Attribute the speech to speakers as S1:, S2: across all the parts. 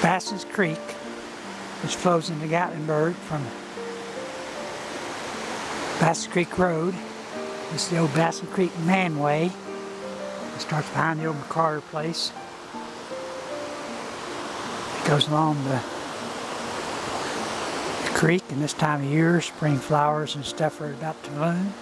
S1: Baskins Creek, which flows into Gatlinburg from Baskins Creek Road. This is the old Baskins Creek Manway. It starts behind the old McCarter place. It goes along the creek, and this time of year, spring flowers and stuff are about to bloom.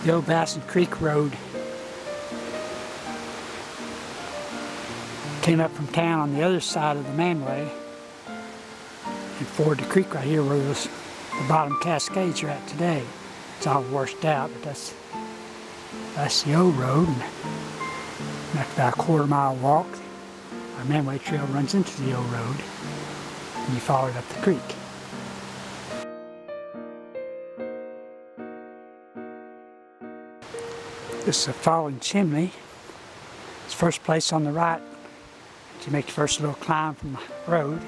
S1: The old Baskins Creek Road came up from town on the other side of the Manway and forded the creek right here where the bottom cascades are at today. It's all washed out, but that's the old road, and after about a quarter-mile walk, our Manway trail runs into the old road, and you follow it up the creek. This is a fallen chimney. It's first place on the right. You make the first little climb from the road,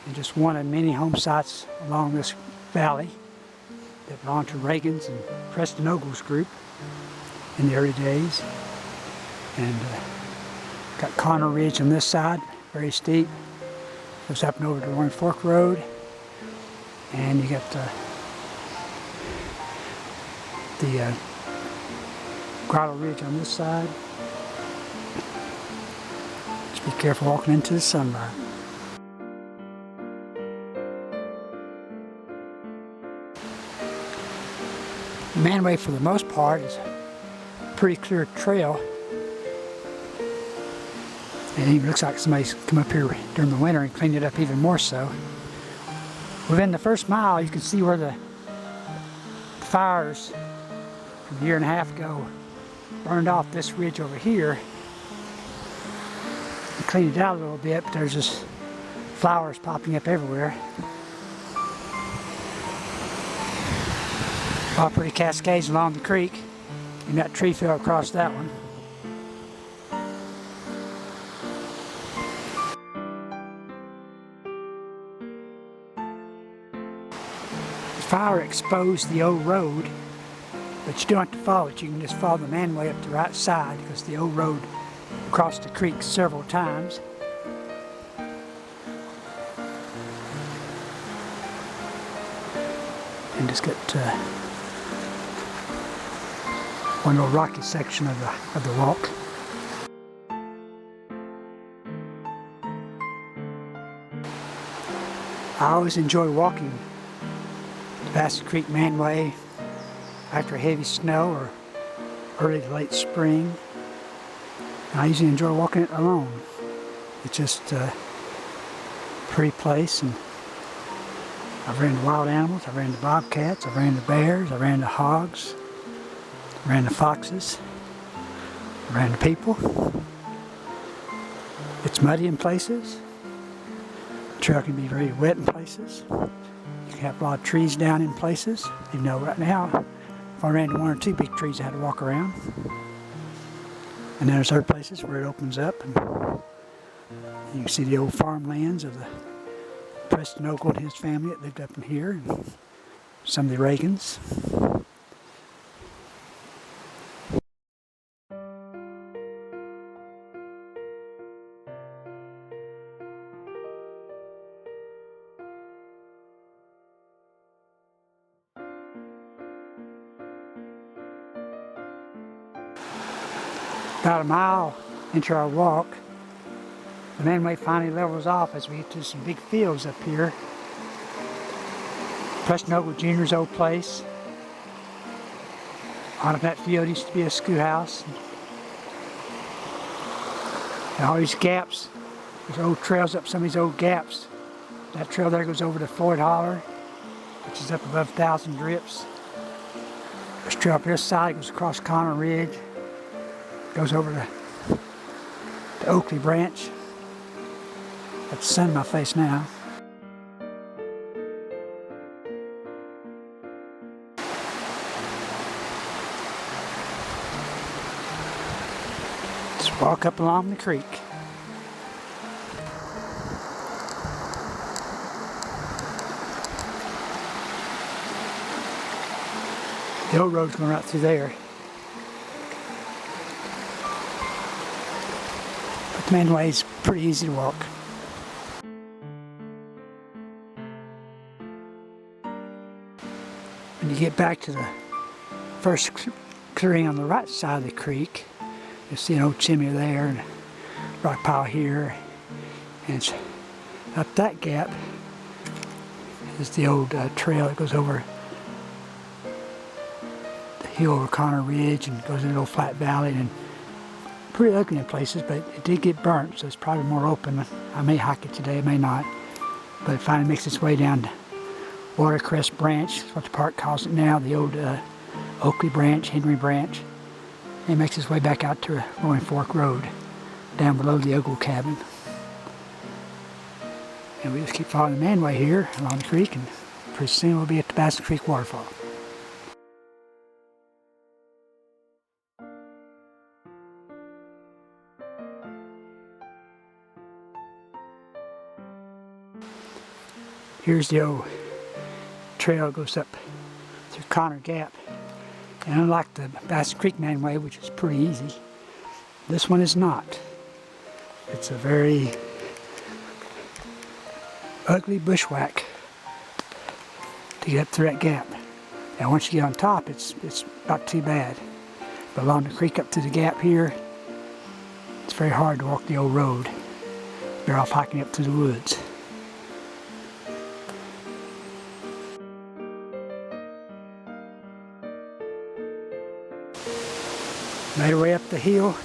S1: and just one of many home sites along this valley that belonged to Reagan's and Preston Ogle's group in the early days. And got Connor Ridge on this side, very steep. Goes up and over to Orange Fork Road, and you got the Grotto Ridge on this side. Just be careful walking into the sunlight. The Manway, for the most part, is a pretty clear trail. And it even looks like somebody's come up here during the winter and cleaned it up even more so. Within the first mile, you can see where the fires from a year and a half ago burned off this ridge over here. And cleaned it out a little bit, but there's just flowers popping up everywhere. All pretty cascades along the creek, and that tree fell across that one. The fire exposed the old road, but you don't have to follow it. You can just follow the Manway up the right side, because the old road crossed the creek several times. And just get one little rocky section of the walk. I always enjoy walking the Baskins Creek Manway after heavy snow or early to late spring. And I usually enjoy walking it alone. It's just a pretty place, and I've ran into wild animals, I've ran into bobcats, I've ran into bears, I've ran into hogs, I've ran into foxes, I've ran into people. It's muddy in places. The trail can be very wet in places. You can have a lot of trees down in places. Even though right now, if I ran into one or two big trees, I had to walk around. And then there's other places where it opens up, and you can see the old farmlands of the Preston Ogle and his family that lived up in here, and some of the Reagans. About a mile into our walk, The manway finally levels off as we get to some big fields up here. Preston Ogle Jr.'s old place. On that field used to be a schoolhouse. And all these gaps, there's old trails up some of these old gaps. That trail there goes over to Floyd Holler, which is up above 1,000 Drips. There's a trail up this side, goes across Connor Ridge, goes over to the Oakley Branch. Got the sun in my face now. Just walk up along the creek. The old road's going right through there. But the main way is pretty easy to walk. When you get back to the first clearing on the right side of the creek, you'll see an old chimney there and a rock pile here. And it's up that gap is the old trail that goes over hill over Connor Ridge and goes into a flat valley, and pretty ugly in places, but it did get burnt, so it's probably more open. I may hike it today, I may not, but it finally makes its way down to Watercress Branch, that's what the park calls it now, the old Oakley Branch, Henry Branch, and it makes its way back out to Roaring Fork Road down below the Ogle cabin. And we just keep following the manway here along the creek, and pretty soon we'll be at the Baskins Creek waterfall. Here's the old trail that goes up through Connor Gap. And unlike the Baskins Creek manway, which is pretty easy, this one is not. It's a very ugly bushwhack to get up through that gap. Now once you get on top, it's not too bad. But along the creek up to the gap here, it's very hard to walk the old road. You're off hiking up through the woods. Made our way up the hill.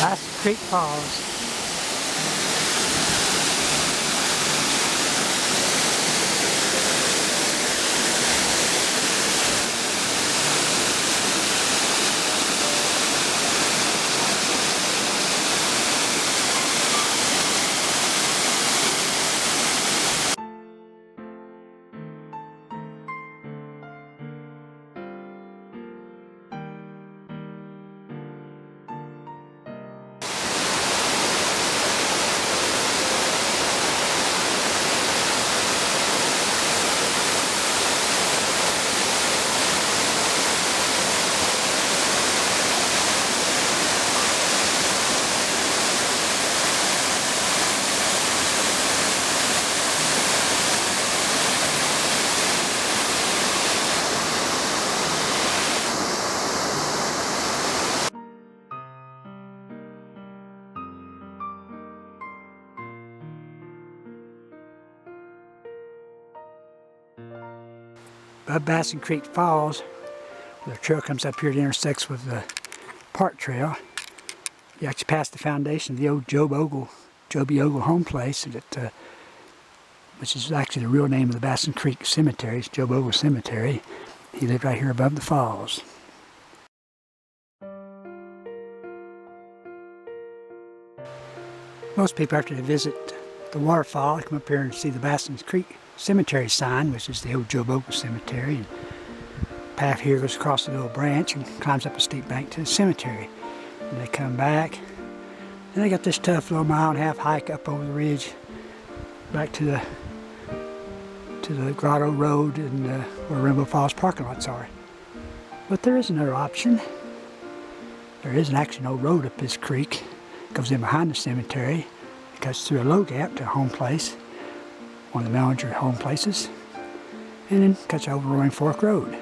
S1: Baskins Creek Falls. Above Baskins Creek Falls, the trail comes up here, it intersects with the park trail. You actually pass the foundation of the old Joby Ogle home place, which is actually the real name of the Baskins Creek Cemetery. It's Joby Ogle Cemetery. He lived right here above the falls. Most people, after they visit the waterfall, they come up here and see the Baskins Creek Cemetery sign, which is the old Joby Ogle Cemetery. And path here goes across the little branch and climbs up a steep bank to the cemetery. And they come back. And they got this tough little 1.5-mile hike up over the ridge back to the Grotto Road and where Rainbow Falls parking lots are. But there is another option. There is actually no road up this creek. It goes in behind the cemetery. It cuts through a low gap to a home place, one of the Mellinger home places, and then cuts over Roaring Fork Road.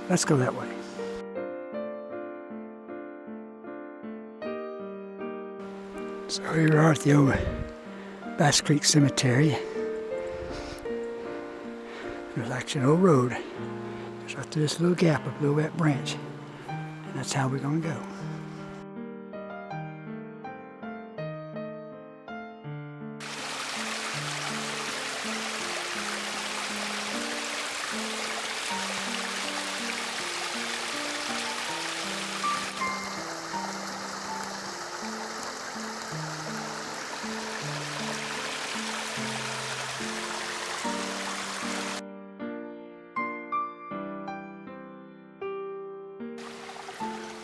S1: Let's go that way. So here we are at the old Baskins Creek Cemetery. There's actually an old road. It's right through this little gap of a little wet branch. And that's how we're going to go.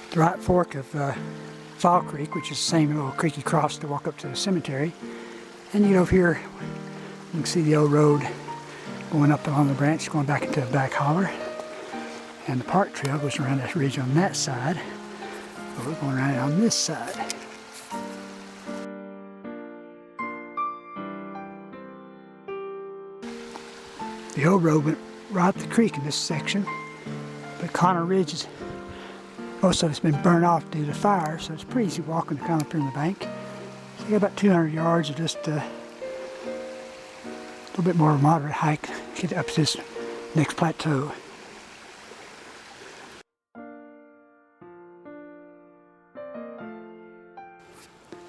S1: The right fork of Fall Creek, which is the same little creek you cross to walk up to the cemetery. And you get over here, you can see the old road going up along the branch, going back into the back holler. And the park trail goes around this ridge on that side. But we're going around it on this side. The old road went right up the creek in this section, but Connor Ridge is most of it's been burned off due to fire, so it's pretty easy walking to come up here in the bank. So you got about 200 yards of just a little bit more moderate hike to get up to this next plateau.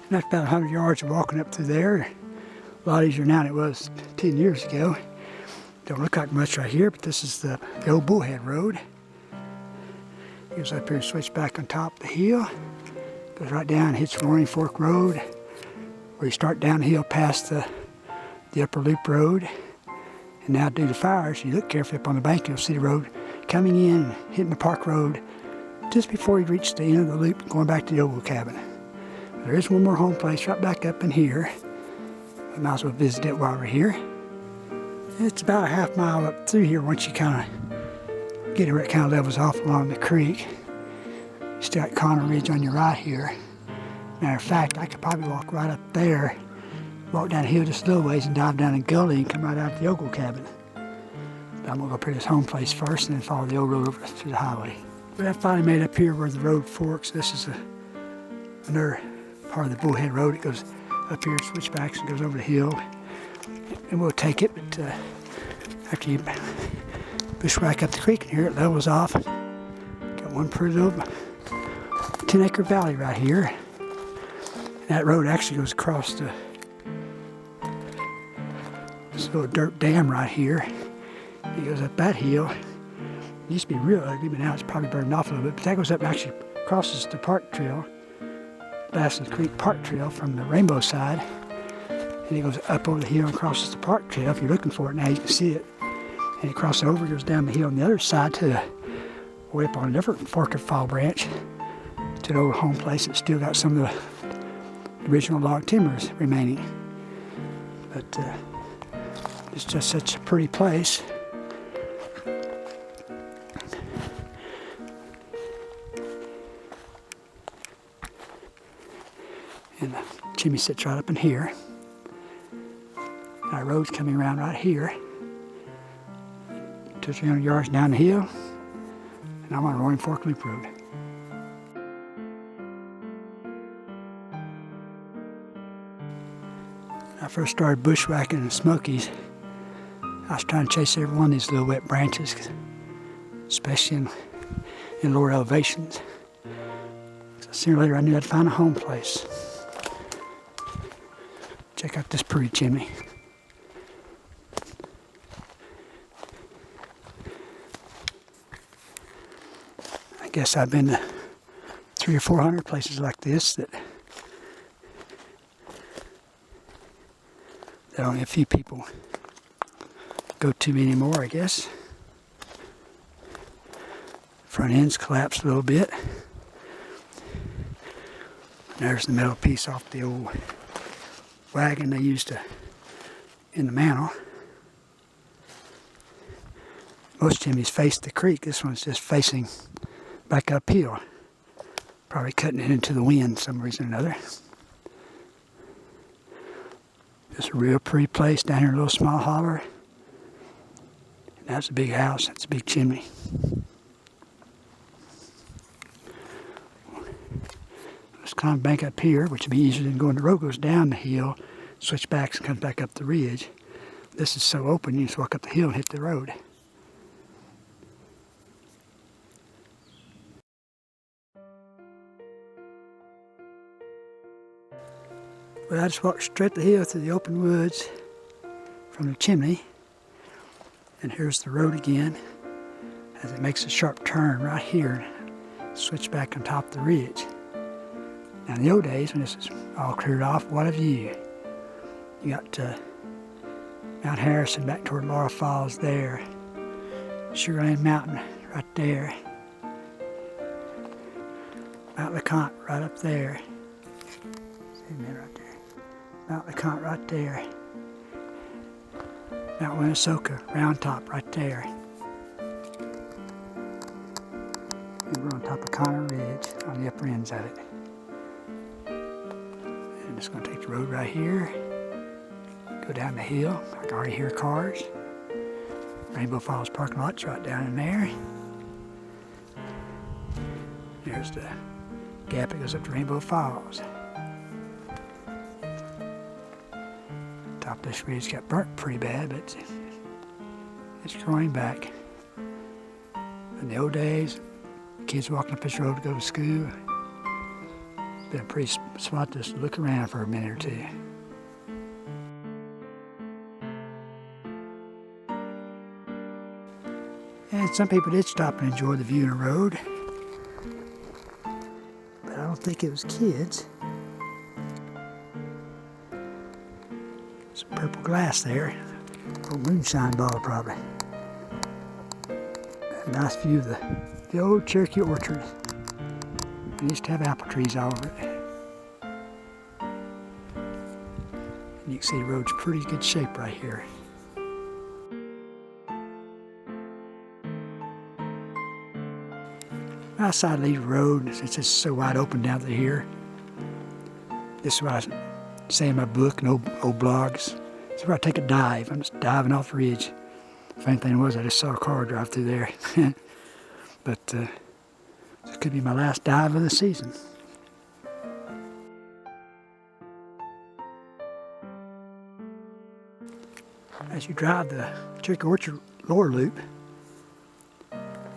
S1: And that's about 100 yards of walking up through there. A lot easier now than it was 10 years ago. Don't look like much right here, but this is the old Bullhead Road. Goes up here and switch back on top of the hill. Goes right down and hits Roaring Fork Road, where you start down the hill past the Upper Loop Road. And now due to fires, you look carefully up on the bank, you'll see the road coming in and hitting the Park Road just before you reach the end of the loop going back to the Oval Cabin. There is one more home place right back up in here. I might as well visit it while we're here. It's about a 1/2 mile up through here once you kind of get it where it kind of levels off along the creek. You still got Connor Ridge on your right here. Matter of fact, I could probably walk right up there, walk down the hill just a little ways and dive down a gully and come right out to the Ogle Cabin. But I'm gonna go up here to this home place first and then follow the old road over to the highway. We have finally made up here where the road forks. This is another part of the Bullhead Road. It goes up here, switchbacks, and goes over the hill. And we'll take it, but after you bushwhack up the creek and here it levels off. Got one pretty little 10-acre valley right here. And that road actually goes across this little dirt dam right here. It goes up that hill. It used to be real ugly, but now it's probably burned off a little bit. But that goes up and actually crosses the park trail, Baskins Creek Park Trail from the Rainbow side. And it goes up over the hill and crosses the park trail. If you're looking for it now, you can see it. And it crosses over, goes down the hill on the other side to way up on a different fork of Fall Branch to the old home place that's still got some of the original log timbers remaining. But it's just such a pretty place. And the chimney sits right up in here. And our road's coming around right here. 200 or 300 yards down the hill, and I'm on Roaring Fork Loop Road. When I first started bushwhacking in the Smokies, I was trying to chase every one of these little wet branches, especially in lower elevations. So sooner or later I knew I'd find a home place. Check out this pretty chimney. I guess I've been to 300 or 400 places like this that only a few people go to anymore, I guess. Front end's collapsed a little bit. There's the metal piece off the old wagon they used to in the mantle. Most chimneys face the creek. This one's just facing back uphill. Probably cutting it into the wind some reason or another. Just a real pretty place down here in a little small holler. And that's a big house. That's a big chimney. Let's climb the bank up here, which would be easier than going. The road goes down the hill, switch backs and comes back up the ridge. This is so open you just walk up the hill and hit the road. Well, I just walked straight the hill through the open woods from the chimney. And here's the road again as it makes a sharp turn right here. Switch back on top of the ridge. Now in the old days when this is all cleared off, what a view. You got Mount Harrison back toward Laurel Falls there. Sugarland Mountain right there. Mount LeConte right up there. See me right there. Mount LeConte right there. Mount Winnesoka, Round Top right there. And we're on top of Connor Ridge on the upper ends of it. And I'm just going to take the road right here. Go down the hill. I can already hear cars. Rainbow Falls parking lot's right down in there. There's the gap that goes up to Rainbow Falls. Top of this ridge got burnt pretty bad, but it's growing back. In the old days, kids walking up this road to go to school. It's been a pretty spot just to look around for a minute or two. And some people did stop and enjoy the view in the road, but I don't think it was kids. Some purple glass there, old moonshine ball probably. A nice view of the old Cherokee orchard. We used to have apple trees all over it. And you can see the road's pretty good shape right here. Outside Lee Road, since it's so wide open down through here, this is what I say in my book and old blogs. This is where I take a dive. I'm just diving off the ridge. Funny thing was, I just saw a car drive through there. But this could be my last dive of the season. As you drive the Cherokee Orchard lower loop,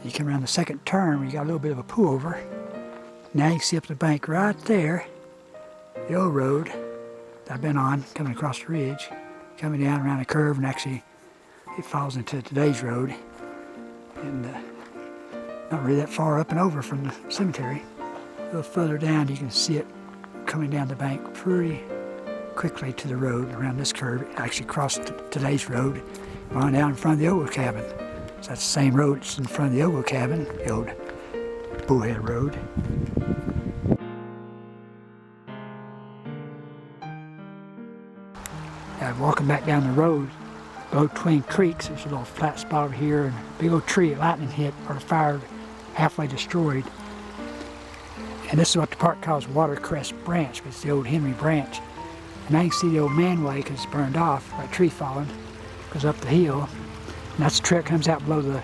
S1: you come around the second turn where you got a little bit of a pull-over. Now you can see up the bank right there, the old road that I've been on, coming across the ridge, coming down around a curve, and actually it falls into today's road. And not really that far up and over from the cemetery. A little further down you can see it coming down the bank pretty quickly to the road around this curve. It actually crossed today's road, going down in front of the Ogle Cabin. So that's the same road that's in front of the Ogle Cabin, the old Bullhead Road. Now, walking back down the road, below Twin Creeks, there's a little flat spot over here, and a big old tree lightning hit or fired, halfway destroyed. And this is what the park calls Watercress Branch, but it's the old Henry Branch. And now you can see the old manway because it's burned off, that tree falling, goes up the hill. And that's the trail that comes out below the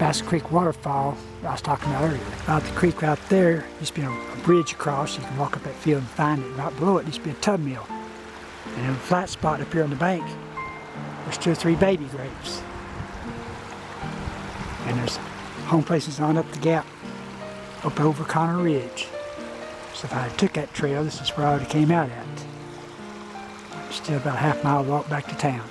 S1: Baskins Creek waterfall I was talking about earlier. Out the creek right there used to be a bridge across. You can walk up that field and find it. Right below it used to be a tub mill. And in a flat spot up here on the bank, there's 2 or 3 baby graves. And there's home places on up the gap, up over Connor Ridge. So if I had took that trail, this is where I would have came out at. Still about a half-mile walk back to town.